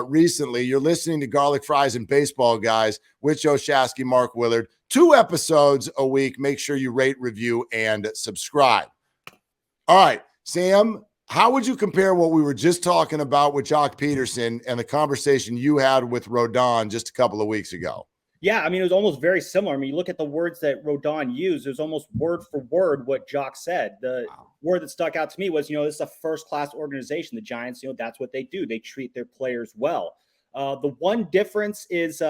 recently. You're listening to Garlic Fries and Baseball Guys with Joe Shasky, Mark Willard. 2 episodes a week. Make sure you rate, review, and subscribe. All right, Sam, how would you compare what we were just talking about with Joc Pederson and the conversation you had with Rodon just a couple of weeks ago? Yeah, I mean, it was almost very similar. I mean, you look at the words that Rodon used, it was almost word for word what Joc said. The word that stuck out to me was, this is a first-class organization. The Giants, that's what they do. They treat their players well. The one difference is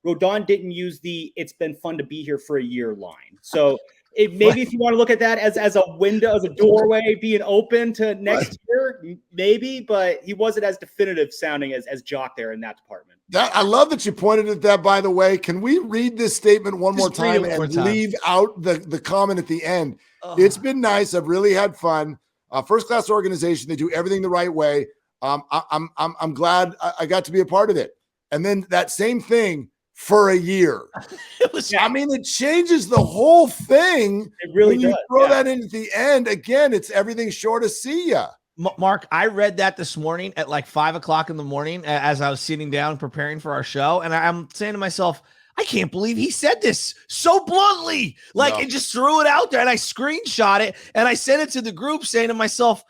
Rodon didn't use the "it's been fun to be here for a year" line. So maybe if you want to look at that as a window, as a doorway being open to next year, maybe, but he wasn't as definitive sounding as Joc there in that department. I love that you pointed at that, by the way. Can we read this statement one more time and leave out the comment at the end? It's been nice. I've really had fun. First-class organization. They do everything the right way. I'm glad I got to be a part of it. And then that same thing for a year. It changes the whole thing. It really does. You throw that in at the end. Again, it's everything short of see ya. Mark, I read that this morning at like 5 o'clock in the morning as I was sitting down preparing for our show. And I'm saying to myself, I can't believe he said this so bluntly. And just threw it out there. And I screenshot it and I sent it to the group saying to myself,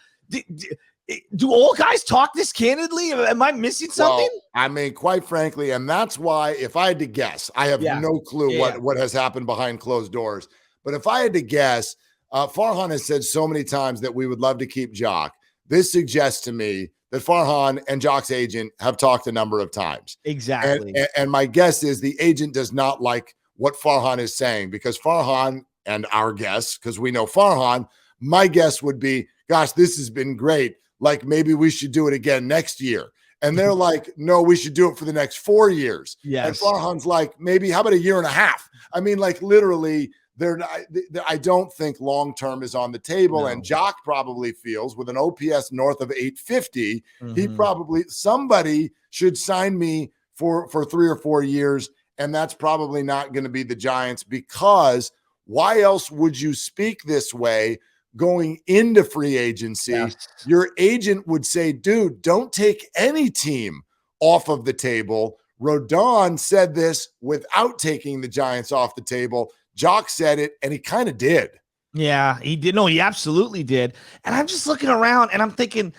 do all guys talk this candidly? Am I missing something? Well, quite frankly, and that's why if I had to guess, I have no clue what has happened behind closed doors. But if I had to guess, Farhan has said so many times that we would love to keep Joc. This suggests to me that Farhan and Joc's agent have talked a number of times. Exactly. And my guess is the agent does not like what Farhan is saying, because Farhan, and our guess, because we know Farhan, my guess would be, gosh, this has been great. Like, maybe we should do it again next year. And they're like, no, we should do it for the next 4 years. Yes. And Farhan's like, maybe, how about a year and a half? Literally, I don't think long-term is on the table. No. And Joc probably feels with an OPS north of 850, he probably, somebody should sign me for 3 or 4 years. And that's probably not going to be the Giants, because why else would you speak this way going into free agency? Yes. Your agent would say, dude, don't take any team off of the table. Rodon said this without taking the Giants off the table. Joc said it, and he kind of did. Yeah, he did. No, he absolutely did. And I'm just looking around, and I'm thinking,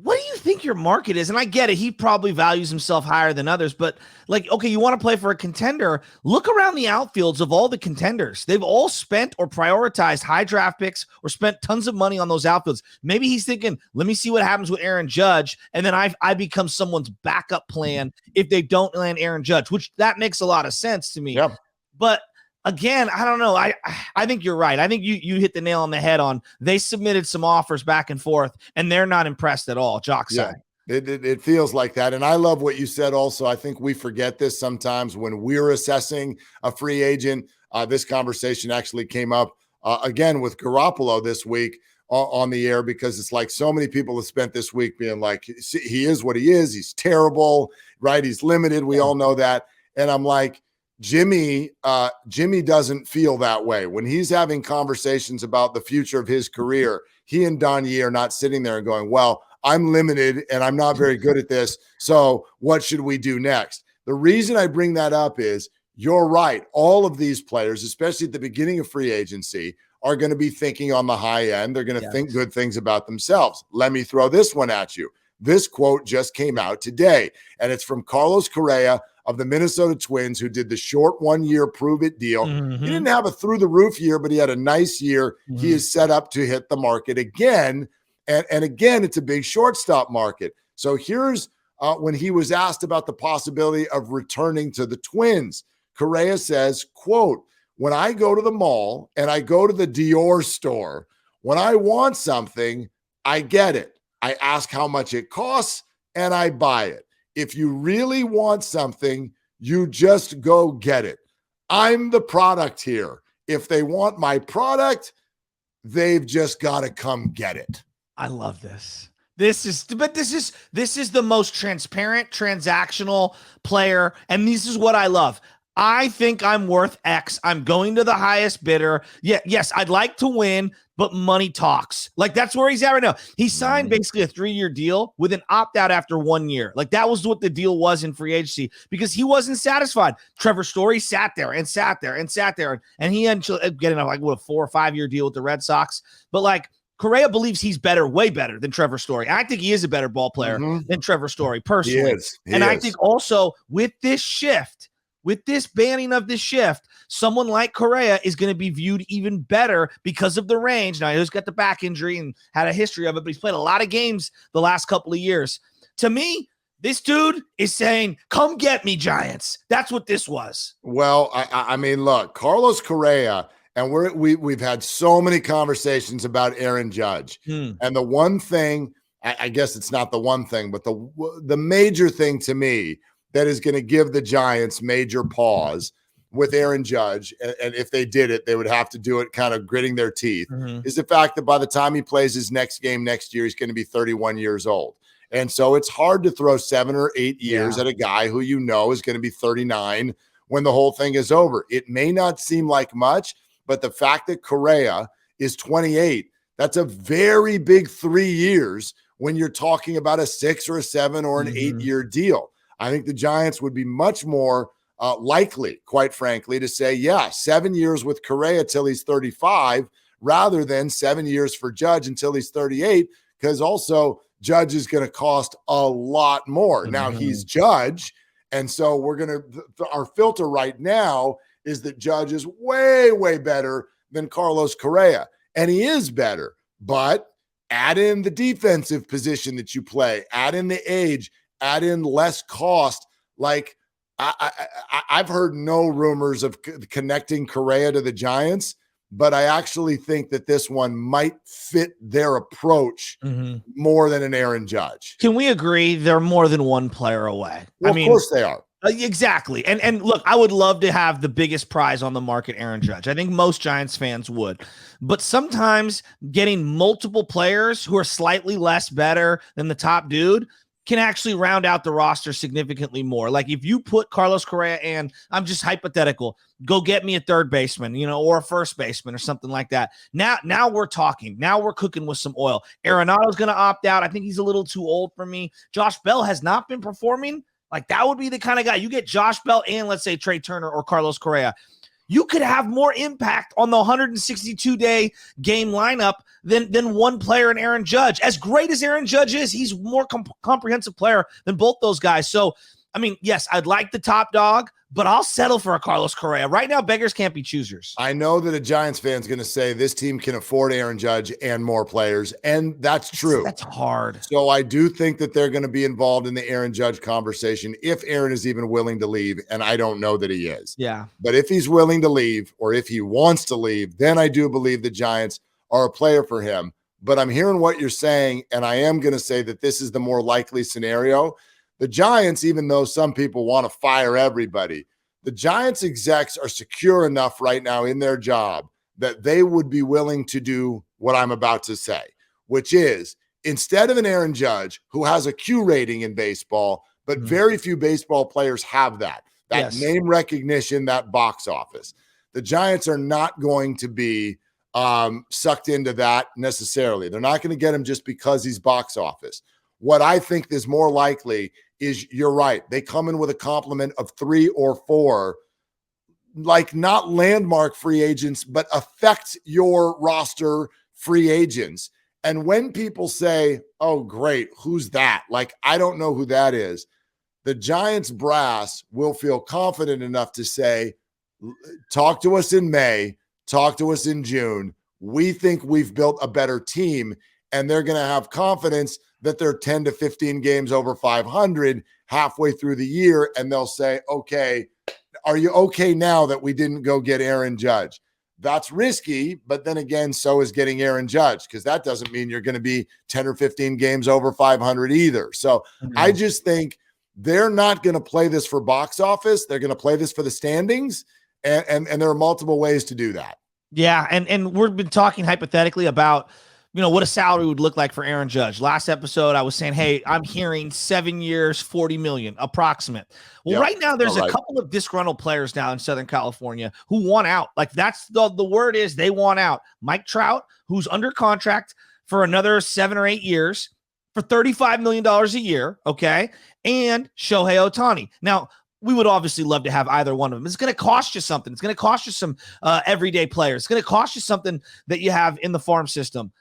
what do you think your market is? And I get it. He probably values himself higher than others. But, okay, you want to play for a contender. Look around the outfields of all the contenders. They've all spent or prioritized high draft picks or spent tons of money on those outfields. Maybe he's thinking, let me see what happens with Aaron Judge, and then I become someone's backup plan if they don't land Aaron Judge, which that makes a lot of sense to me. Yep. But again, I don't know. I think you're right. I think you hit the nail on the head on they submitted some offers back and forth, and they're not impressed at all, Joc said. It feels like that. And I love what you said also. I think we forget this sometimes when we're assessing a free agent. This conversation actually came up again with Garoppolo this week on the air, because it's like so many people have spent this week being like, he is what he is. He's terrible, right? He's limited. We all know that. And I'm like, Jimmy doesn't feel that way. When he's having conversations about the future of his career, he and Donnie are not sitting there and going, well, I'm limited and I'm not very good at this, so what should we do next? The reason I bring that up is you're right. All of these players, especially at the beginning of free agency, are going to be thinking on the high end. They're going to think good things about themselves. Let me throw this one at you. This quote just came out today, and it's from Carlos Correa of the Minnesota Twins, who did the short 1-year prove-it deal. He didn't have a through-the-roof year, but he had a nice year. He is set up to hit the market again, and again, it's a big shortstop market. So here's when he was asked about the possibility of returning to the Twins. Correa says, quote, when I go to the mall and I go to the Dior store, when I want something, I get it. I ask how much it costs, and I buy it. If you really want something, you just go get it. I'm the product here. If they want my product, they've just got to come get it. I love this. This is the most transparent, transactional player, and this is what I love. I think I'm worth X. I'm going to the highest bidder. Yeah, yes, I'd like to win, but money talks. Like, that's where he's at right now. He signed basically a 3-year deal with an opt-out after 1 year. Like, that was what the deal was in free agency because he wasn't satisfied. Trevor Story sat there and sat there and sat there, and he ended up getting a 4 or 5 year deal with the Red Sox. But like, Correa believes he's better, way better than Trevor Story. I think he is a better ball player than Trevor Story, personally. He is. I think also with this shift, with this banning of this shift, someone like Correa is going to be viewed even better because of the range. Now, he's got the back injury and had a history of it, but he's played a lot of games the last couple of years. To me, this dude is saying, come get me, Giants. That's what this was. Well, I mean, look, Carlos Correa, and we've had so many conversations about Aaron Judge. And the one thing, I guess it's not the one thing, but the major thing to me that is going to give the Giants major pause with Aaron Judge, and if they did it, they would have to do it kind of gritting their teeth, is the fact that by the time he plays his next game next year, he's going to be 31 years old. And so it's hard to throw 7 or 8 years at a guy who you know is going to be 39 when the whole thing is over. It may not seem like much, but the fact that Correa is 28, that's a very big 3 years when you're talking about a 6 or a 7 or an 8-year deal. I think the Giants would be much more likely, quite frankly, to say, 7 years with Correa till he's 35 rather than 7 years for Judge until he's 38, because also Judge is going to cost a lot more. Now, he's Judge, and so we're going to – our filter right now is that Judge is way, way better than Carlos Correa, and he is better. But add in the defensive position that you play, add in the age, add in less cost. Like, I've heard no rumors of connecting Correa to the Giants, but I actually think that this one might fit their approach more than an Aaron Judge. Can we agree they're more than one player away? Well, of course they are. Exactly. And look, I would love to have the biggest prize on the market, Aaron Judge. I think most Giants fans would. But sometimes getting multiple players who are slightly less better than the top dude can actually round out the roster significantly more. Like, if you put Carlos Correa and, I'm just hypothetical, go get me a third baseman, or a first baseman or something like that. Now we're talking. Now we're cooking with some oil. Arenado's going to opt out. I think he's a little too old for me. Josh Bell has not been performing. Like, that would be the kind of guy. You get Josh Bell and, let's say, Trey Turner or Carlos Correa. You could have more impact on the 162-day game lineup than one player in Aaron Judge. As great as Aaron Judge is, he's more comprehensive player than both those guys. So, I mean, yes, I'd like the top dog, but I'll settle for a Carlos Correa. Right now, beggars can't be choosers. I know that a Giants fan is going to say this team can afford Aaron Judge and more players, and that's true. That's hard. So I do think that they're going to be involved in the Aaron Judge conversation if Aaron is even willing to leave, and I don't know that he is. Yeah. But if he's willing to leave, or if he wants to leave, then I do believe the Giants are a player for him. But I'm hearing what you're saying, and I am going to say that this is the more likely scenario. The Giants, even though some people want to fire everybody, the Giants execs are secure enough right now in their job that they would be willing to do what I'm about to say, which is, instead of an Aaron Judge who has a Q rating in baseball, but very few baseball players have that name recognition, that box office. The Giants are not going to be sucked into that necessarily. They're not going to get him just because he's box office. What I think is more likely is, you're right, they come in with a complement of 3 or 4, like, not landmark free agents, but affect your roster free agents. And when people say, oh, great, who's that? Like, I don't know who that is. The Giants brass will feel confident enough to say, talk to us in May, talk to us in June. We think we've built a better team, and they're going to have confidence that they're 10 to 15 games over 500 halfway through the year, and they'll say, okay, are you okay now that we didn't go get Aaron Judge? That's risky, but then again, so is getting Aaron Judge, because that doesn't mean you're going to be 10 or 15 games over 500 either. So I just think they're not going to play this for box office. They're going to play this for the standings, and there are multiple ways to do that. Yeah, and we've been talking hypothetically about what a salary would look like for Aaron Judge. Last episode, I was saying, hey, I'm hearing 7 years, 40 million approximate. Well, right now there's a couple of disgruntled players now in Southern California who want out. Like that's the word is they want out. Mike Trout, who's under contract for another 7 or 8 years for $35 million a year. Okay. And Shohei Ohtani. Now, we would obviously love to have either one of them. It's going to cost you something. It's going to cost you some everyday players. It's going to cost you something that you have in the farm system.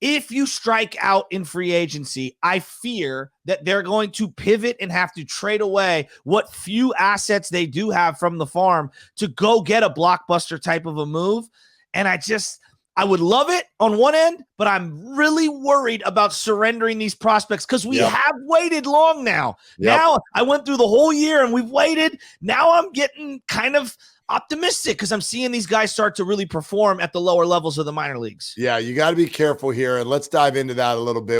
If you strike out in free agency, I fear that they're going to pivot and have to trade away what few assets they do have from the farm to go get a blockbuster type of a move. And I would love it on one end, but I'm really worried about surrendering these prospects because we have waited long now. Now I went through the whole year and we've waited. Now I'm getting kind of optimistic because I'm seeing these guys start to really perform at the lower levels of the minor leagues. Yeah, you got to be careful here. And let's dive into that a little bit.